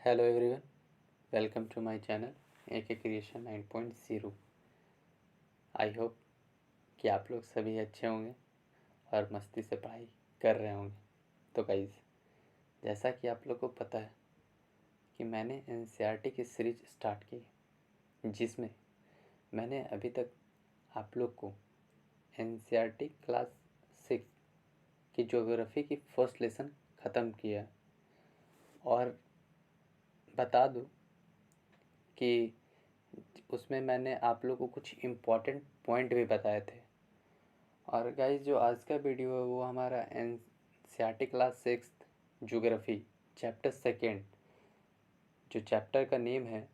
Hello everyone, welcome to my channel AK creation 9.0। I hope कि आप लोग सभी अच्छे होंगे और मस्ती से पढ़ाई कर रहे होंगे। तो गाइस, जैसा कि आप लोग को पता है कि मैंने NCERT की सीरीज स्टार्ट की, जिसमें मैंने अभी तक आप लोग को NCERT क्लास 6 की ज्योग्राफी की फर्स्ट लेसन ख़त्म किया। और बता दूं कि उसमें मैंने आप लोगों को कुछ इम्पॉर्टेंट पॉइंट भी बताए थे। और गाइस, जो आज का वीडियो है वो हमारा NCERT class 6 geography chapter second, जो चैप्टर का नेम है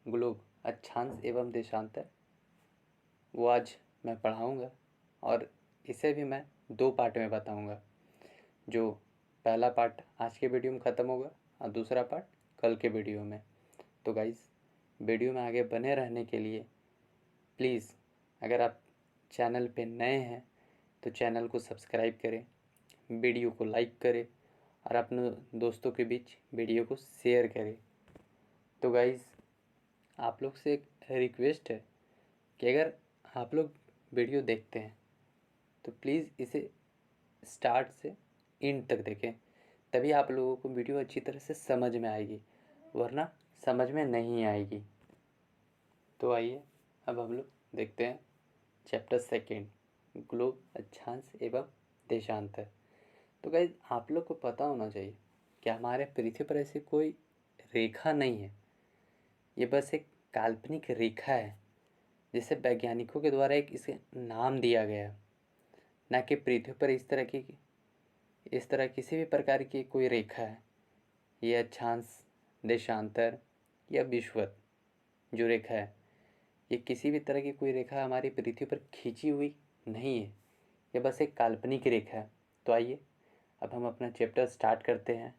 ग्लोब अक्षांश एवं देशांतर, वो आज मैं पढ़ाऊँगा। और इसे भी मैं 2 पार्ट में बताऊँगा। जो पहला पार्ट आज के वीडियो में ख़त्म होगा और दूसरा पार्ट कल के वीडियो में। तो गाइस, वीडियो में आगे बने रहने के लिए प्लीज़, अगर आप चैनल पे नए हैं तो चैनल को सब्सक्राइब करें, वीडियो को लाइक करें और अपने दोस्तों के बीच वीडियो को शेयर करें। तो गाइस, आप लोग से एक रिक्वेस्ट है कि अगर आप लोग वीडियो देखते हैं तो प्लीज़ इसे स्टार्ट से एंड तक देखें, तभी आप लोगों को वीडियो अच्छी तरह से समझ में आएगी, वरना समझ में नहीं आएगी। तो आइए अब हम लोग देखते हैं चैप्टर सेकेंड, ग्लोब अक्षांश एवं देशांतर। तो गाइस, आप लोग को पता होना चाहिए कि हमारे पृथ्वी पर ऐसी कोई रेखा नहीं है। ये बस एक काल्पनिक रेखा है, जिसे वैज्ञानिकों के द्वारा एक इसे नाम दिया गया, ना कि पृथ्वी पर इस तरह किसी भी प्रकार की कोई रेखा है। ये अक्षांश, देशांतर या विषुवत जो रेखा है, ये किसी भी तरह की कोई रेखा हमारी पृथ्वी पर खींची हुई नहीं है। ये बस एक काल्पनिक रेखा है। तो आइए अब हम अपना चैप्टर स्टार्ट करते हैं।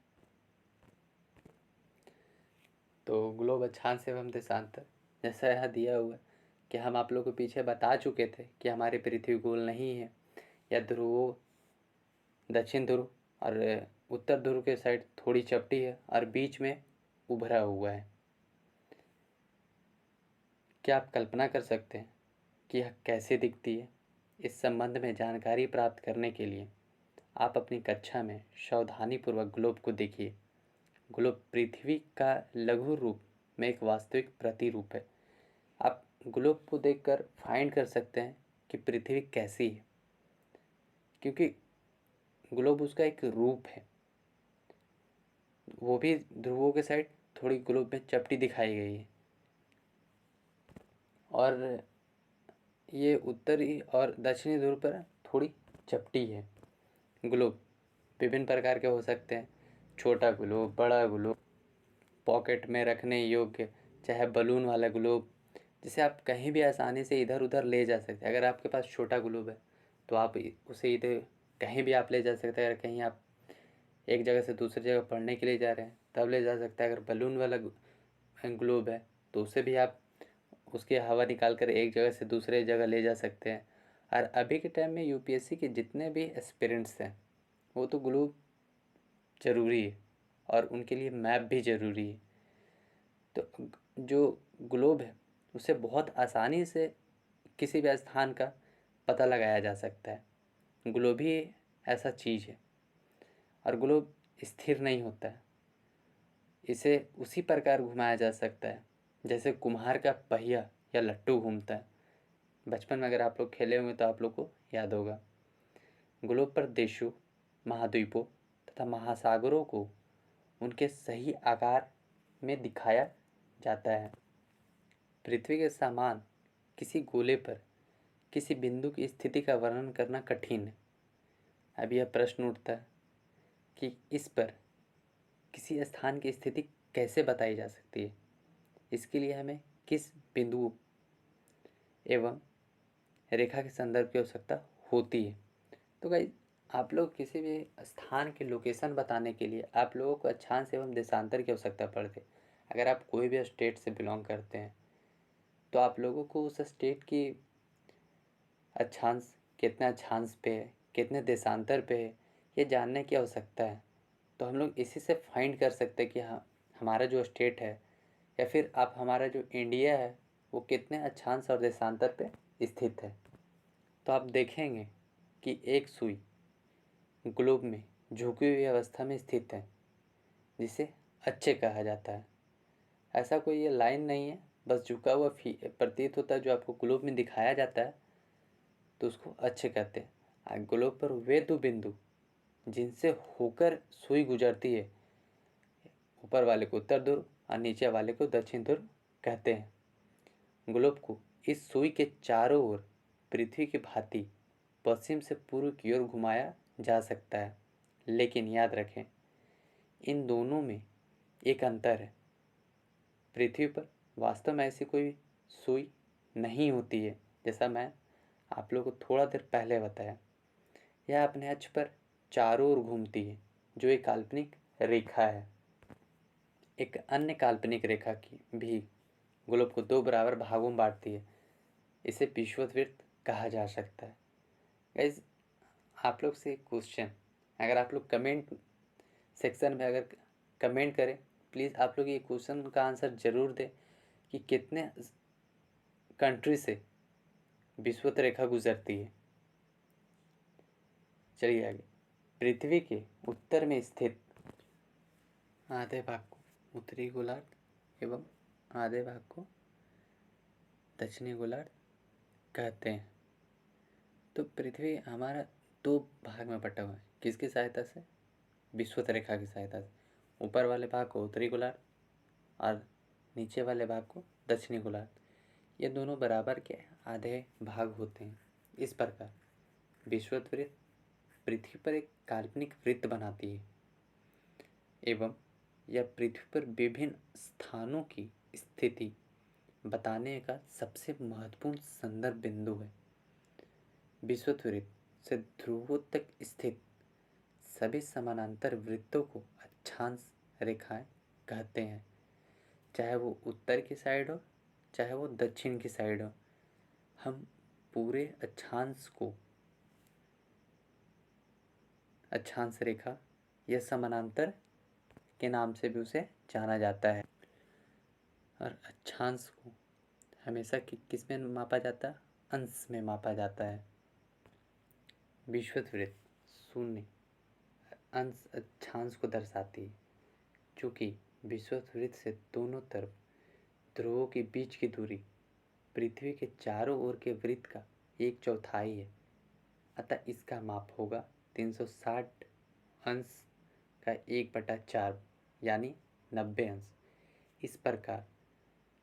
तो ग्लोब अक्षांश एवं देशांतर, जैसा यहाँ दिया हुआ है कि हम आप लोगों को पीछे बता चुके थे कि हमारी पृथ्वी गोल नहीं है। या ध्रुवों, दक्षिण ध्रुव और उत्तर ध्रुव के साइड थोड़ी चपटी है और बीच में उभरा हुआ है। क्या आप कल्पना कर सकते हैं कि यह कैसे दिखती है? इस संबंध में जानकारी प्राप्त करने के लिए आप अपनी कक्षा में सावधानीपूर्वक ग्लोब को देखिए। ग्लोब पृथ्वी का लघु रूप में एक वास्तविक प्रतिरूप है। आप ग्लोब को देखकर फाइंड कर सकते हैं कि पृथ्वी कैसी है, क्योंकि ग्लोब उसका एक रूप है। वो भी ध्रुवों के साइड थोड़ी ग्लोब में चपटी दिखाई गई है, और ये उत्तरी और दक्षिणी ध्रुव पर थोड़ी चपटी है। ग्लोब विभिन्न प्रकार के हो सकते हैं, छोटा ग्लोब, बड़ा ग्लोब, पॉकेट में रखने योग्य, चाहे बलून वाला ग्लोब, जिसे आप कहीं भी आसानी से इधर उधर ले जा सकते हैं। अगर आपके पास छोटा ग्लोब है तो आप उसे इधर कहीं भी आप ले जा सकते हैं। अगर कहीं आप एक जगह से दूसरी जगह पढ़ने के लिए जा रहे हैं तब ले जा सकते हैं। अगर बलून वाला ग्लोब है तो उसे भी आप उसकी हवा निकाल कर एक जगह से दूसरे जगह ले जा सकते हैं। और अभी के टाइम में UPSC के जितने भी एस्पिरेंट्स हैं वो तो ग्लोब ज़रूरी है और उनके लिए मैप भी ज़रूरी है। तो जो ग्लोब है उसे बहुत आसानी से किसी भी स्थान का पता लगाया जा सकता है। ग्लोब ही ऐसा चीज़ है, और ग्लोब स्थिर नहीं होता है। इसे उसी प्रकार घुमाया जा सकता है जैसे कुम्हार का पहिया या लट्टू घूमता है। बचपन में अगर आप लोग खेले होंगे तो आप लोग को याद होगा। ग्लोब पर देशों, महाद्वीपों तथा महासागरों को उनके सही आकार में दिखाया जाता है। पृथ्वी के समान किसी गोले पर किसी बिंदु की स्थिति का वर्णन करना कठिन है। अब यह प्रश्न उठता है कि इस पर किसी स्थान की स्थिति कैसे बताई जा सकती है। इसके लिए हमें किस बिंदु एवं रेखा के संदर्भ की आवश्यकता होती है। तो गाइस, आप लोग किसी भी स्थान के लोकेशन बताने के लिए आप लोगों को अक्षांश एवं देशांतर की आवश्यकता पड़ती है। अगर आप कोई भी स्टेट से बिलोंग करते हैं तो आप लोगों को उस स्टेट की अक्षांश कितने अक्षांश पे है, कितने देशांतर पे है, ये जानने की आवश्यकता है। तो हम लोग इसी से फाइंड कर सकते हैं कि हाँ, हमारा जो स्टेट है या फिर आप हमारा जो इंडिया है वो कितने अक्षांश और देशांतर पे स्थित है, तो आप देखेंगे कि एक सुई ग्लोब में झुकी हुई अवस्था में स्थित है, जिसे अक्षय कहा जाता है। ऐसा कोई ये लाइन नहीं है, बस झुका हुआ प्रतीत होता है जो आपको ग्लोब में दिखाया जाता है, तो उसको अक्षय कहते हैं। ग्लोब पर वे दो बिंदु जिनसे होकर सुई गुजरती है, ऊपर वाले को उत्तर ध्रुव और नीचे वाले को दक्षिण ध्रुव कहते हैं। ग्लोब को इस सुई के चारों ओर पृथ्वी की भांति पश्चिम से पूर्व की ओर घुमाया जा सकता है, लेकिन याद रखें इन दोनों में एक अंतर है। पृथ्वी पर वास्तव में ऐसी कोई सुई नहीं होती है, जैसा मैं आप लोगों को थोड़ा देर पहले बताया। यह अपने अक्ष पर चारों ओर घूमती है, जो एक काल्पनिक रेखा है। एक अन्य काल्पनिक रेखा की भी ग्लोब को दो बराबर भागों में बांटती है, इसे विषुववृत्त कहा जा सकता है। गाइस, आप लोग से क्वेश्चन, अगर आप लोग कमेंट सेक्शन में अगर कमेंट करें, प्लीज़ आप लोग ये क्वेश्चन का आंसर ज़रूर दें कि कितने कंट्री से विषुवत रेखा गुजरती है। चलिए आगे। पृथ्वी के उत्तर में स्थित आधे भाग को उत्तरी गोलार्ध एवं आधे भाग को दक्षिणी गोलार्ध कहते हैं। तो पृथ्वी हमारा दो भाग में बटा हुआ है, किसकी सहायता से? विषुवत रेखा की सहायता से। ऊपर वाले भाग को उत्तरी गोलार्ध और नीचे वाले भाग को दक्षिणी गोलार्ध। ये दोनों बराबर के आधे भाग होते हैं। इस प्रकार विषुवत वृत्त पृथ्वी पर एक काल्पनिक वृत्त बनाती है एवं यह पृथ्वी पर विभिन्न स्थानों की स्थिति बताने का सबसे महत्वपूर्ण संदर्भ बिंदु है। विषुवत वृत्त से ध्रुवों तक स्थित सभी समानांतर वृत्तों को अक्षांश रेखाएं कहते हैं, चाहे वो उत्तर की साइड हो चाहे वो दक्षिण की साइड हो। हम पूरे अक्षांश को अक्षांश रेखा या समानांतर के नाम से भी उसे जाना जाता है। और अक्षांश को हमेशा किस में मापा जाता है? अंश में मापा जाता है। विषुवत वृत्त शून्य अंश अक्षांश को दर्शाती है, चूँकि विषुवत वृत्त से दोनों तरफ ध्रुवों के बीच की दूरी पृथ्वी के चारों ओर के वृत्त का 1/4 है, अतः इसका माप होगा 360 अंश का 1/4 यानी 90 अंश। इस प्रकार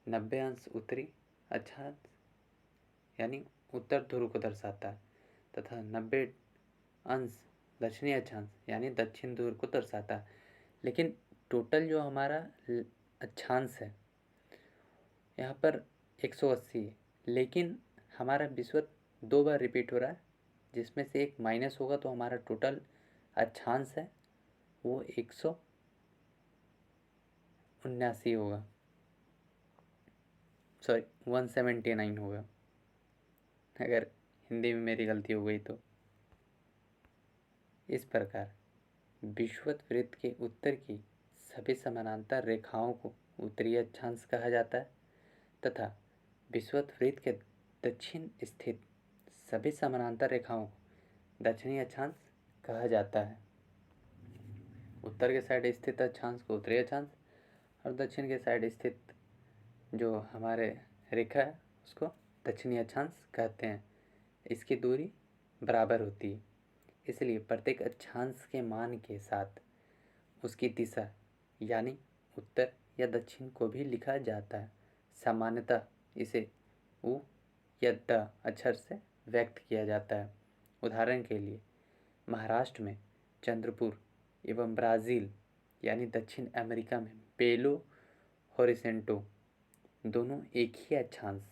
90 अंश उत्तरी अक्षांश यानी उत्तर ध्रुव को दर्शाता है तथा 90 अंश दक्षिणी अक्षांश यानी दक्षिण ध्रुव को दर्शाता है। लेकिन टोटल जो हमारा अक्षांश है यहाँ पर 180 है, लेकिन हमारा विषुवत 2 बार रिपीट हो रहा है, जिसमें से एक माइनस होगा तो हमारा टोटल अक्षांश है वो 179 होगा, सॉरी 179 होगा, अगर हिंदी में मेरी गलती हो गई तो। इस प्रकार विषुवत वृत्त के उत्तर की सभी समानांतर रेखाओं को उत्तरी अक्षांश कहा जाता है तथा विषुवत वृत्त के दक्षिण स्थित सभी समानांतर रेखाओं को दक्षिणी अक्षांश कहा जाता है। उत्तर के साइड स्थित अक्षांश को उत्तरी अक्षांश और दक्षिण के साइड स्थित जो हमारे रेखा है उसको दक्षिणी अक्षांश कहते हैं। इसकी दूरी बराबर होती है, इसलिए प्रत्येक अक्षांश के मान के साथ उसकी दिशा यानी उत्तर या दक्षिण को भी लिखा जाता है। सामान्यतः इसे उ या द अक्षर से व्यक्त किया जाता है। उदाहरण के लिए महाराष्ट्र में चंद्रपुर एवं ब्राज़ील यानी दक्षिण अमेरिका में बेलो होरिसेंटो दोनों एक ही अक्षांश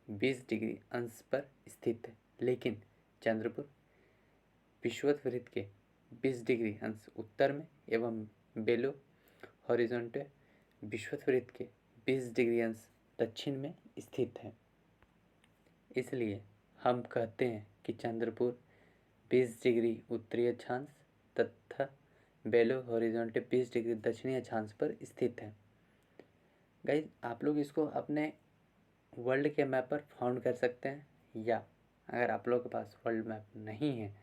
20 डिग्री अंश पर स्थित है, लेकिन चंद्रपुर विषुवत वृत्त के 20 डिग्री अंश उत्तर में एवं बेलो होरिजेंटो विषुवत वृत्त के 20 डिग्री अंश दक्षिण में स्थित है। इसलिए हम कहते हैं कि चंद्रपुर 20 डिग्री उत्तरी अक्षांश तथा बेलो हॉरिजॉन्टल 20 डिग्री दक्षिणी अक्षांश पर स्थित है। गाइज आप लोग इसको अपने वर्ल्ड के मैप पर फाउंड कर सकते हैं, या अगर आप लोग के पास वर्ल्ड मैप नहीं है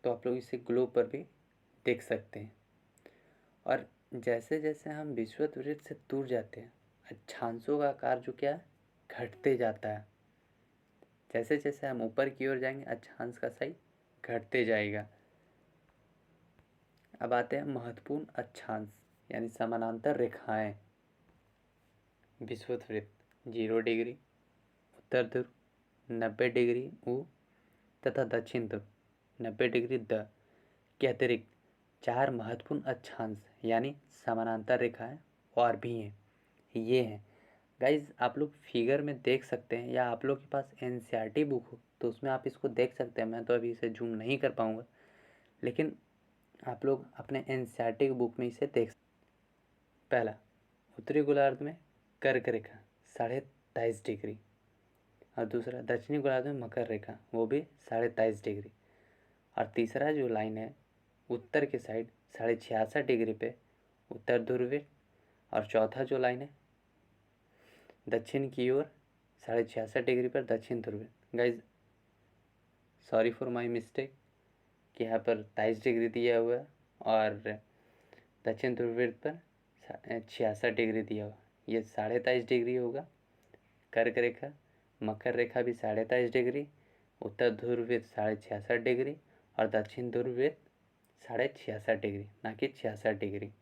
तो आप लोग इसे ग्लोब पर भी देख सकते हैं। और जैसे जैसे हम विषुववृत्त से दूर जाते हैं अक्षांशों का आकार जो क्या है घटते जाता है। जैसे जैसे हम ऊपर की ओर जाएंगे अक्षांश का साइज घटते जाएगा। अब आते हैं महत्वपूर्ण अक्षांश यानी समानांतर रेखाएं। विषुववृत्त 0 डिग्री, उत्तर ध्रुव 90 डिग्री उ तथा दक्षिण ध्रुव 90 डिग्री द के अतिरिक्त 4 महत्वपूर्ण अक्षांश यानी समानांतर रेखाएं और भी हैं। ये हैं गाइज, आप लोग फिगर में देख सकते हैं, या आप लोग के पास एनसीईआरटी बुक हो तो उसमें आप इसको देख सकते हैं। मैं तो अभी इसे जूम नहीं कर पाऊँगा, लेकिन आप लोग अपने एनसीईआरटी बुक में इसे देख। पहला, उत्तरी गोलार्ध में कर्क रेखा 23.5 डिग्री, और दूसरा दक्षिणी गोलार्ध में मकर रेखा वो भी 23.5 डिग्री, और तीसरा जो लाइन है उत्तर के साइड 66.5 डिग्री पे उत्तर ध्रुव, और चौथा जो लाइन है दक्षिण की ओर 66.5 डिग्री पर दक्षिण ध्रुव। Guys sorry for my mistake कि यहाँ पर 23 डिग्री दिया हुआ है और दक्षिण ध्रुव पर 66 डिग्री दिया हुआ। ये 23.5 डिग्री होगा कर्क रेखा, मकर रेखा भी 23.5 डिग्री, उत्तर ध्रुव 66.5 डिग्री और दक्षिण ध्रुव 66.5 डिग्री, ना कि 66 डिग्री।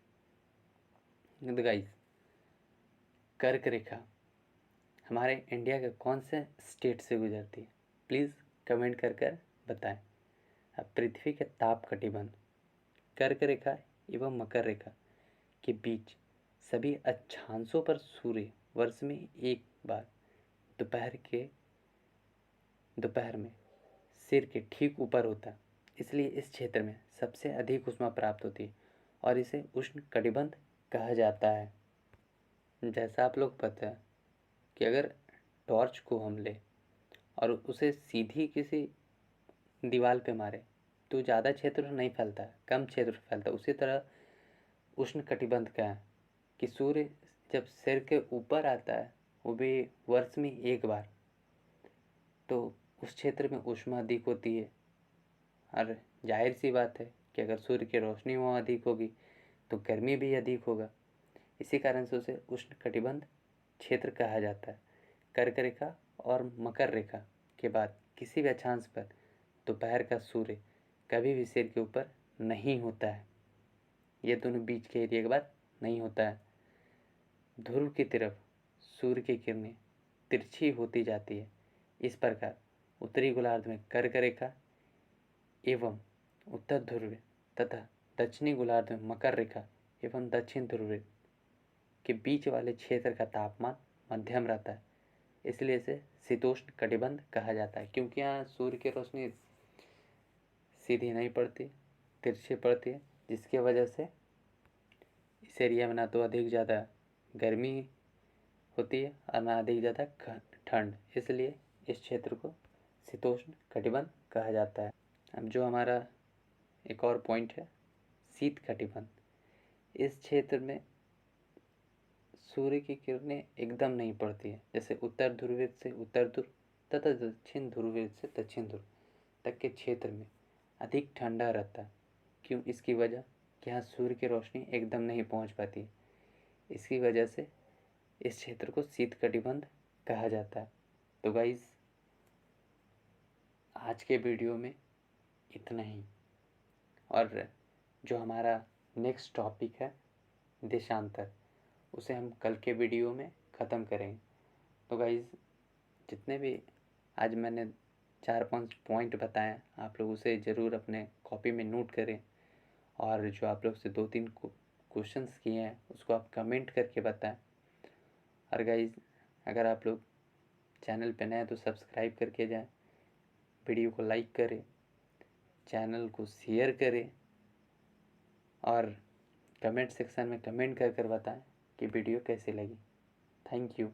तो गाइस कर्क रेखा हमारे इंडिया के कौन से स्टेट से गुजरती है, प्लीज़ कमेंट कर बताएं। अब पृथ्वी के ताप कटिबंध कर्क रेखा एवं मकर रेखा के बीच सभी अक्षांशों पर सूर्य वर्ष में एक बार दोपहर में सिर के ठीक ऊपर होता है, इसलिए इस क्षेत्र में सबसे अधिक ऊष्मा प्राप्त होती है और इसे उष्ण कटिबंध कहा जाता है। जैसा आप लोग पता है कि अगर टॉर्च को हम ले और उसे सीधी किसी दीवार पे मारे तो ज़्यादा क्षेत्र नहीं फैलता है, कम क्षेत्र फैलता है। उसी तरह उष्ण कटिबंध का है कि सूर्य जब सिर के ऊपर आता है वो भी वर्ष में एक बार, तो उस क्षेत्र में ऊष्मा अधिक होती है। और जाहिर सी बात है कि अगर सूर्य की रोशनी वहाँ अधिक होगी तो गर्मी भी अधिक होगा। इसी कारण से उसे उष्ण कटिबंध क्षेत्र कहा जाता है। कर्क रेखा और मकर रेखा के बाद किसी भी अक्षांश पर दोपहर का सूर्य कभी भी सिर के ऊपर नहीं होता है। ये दोनों बीच के एरिया के बाद नहीं होता है। ध्रुव की तरफ सूर्य की किरणें तिरछी होती जाती है। इस प्रकार उत्तरी गोलार्ध में कर्क रेखा एवं उत्तर ध्रुव तथा दक्षिणी गोलार्ध में मकर रेखा एवं दक्षिण ध्रुव के बीच वाले क्षेत्र का तापमान मध्यम रहता है, इसलिए इसे शीतोष्ण कटिबंध कहा जाता है। क्योंकि यहाँ सूर्य की रोशनी सीधी नहीं पड़ती, तिरछी पड़ती है, जिसकी वजह से इस एरिया में ना तो अधिक ज़्यादा गर्मी होती है और ना अधिक ज़्यादा ठंड, इसलिए इस क्षेत्र को शीतोष्ण कटिबंध कहा जाता है। अब जो हमारा एक और पॉइंट है शीत कटिबंध, इस क्षेत्र में सूर्य की किरणें एकदम नहीं पड़ती है। जैसे उत्तर ध्रुव से उत्तर ध्रुव तथा दक्षिण ध्रुव से दक्षिण ध्रुव तक के क्षेत्र में अधिक ठंडा रहता है। क्यों? इसकी वजह कि यहाँ सूर्य की रोशनी एकदम नहीं पहुँच पाती है, इसकी वजह से इस क्षेत्र को शीत कटिबंध कहा जाता है। तो गाइस आज के वीडियो में इतना ही, और जो हमारा नेक्स्ट टॉपिक है देशांतर, उसे हम कल के वीडियो में ख़त्म करेंगे। तो गाइस जितने भी आज मैंने 4-5 पॉइंट बताए आप लोग उसे ज़रूर अपने कॉपी में नोट करें, और जो आप लोग से 2-3 क्वेश्चंस किए हैं उसको आप कमेंट करके बताएं। और गाइस अगर आप लोग चैनल पे नए हैं तो सब्सक्राइब करके जाएं, वीडियो को लाइक करें, चैनल को शेयर करें और कमेंट सेक्शन में कमेंट कर बताएं कि वीडियो कैसी लगी। Thank you.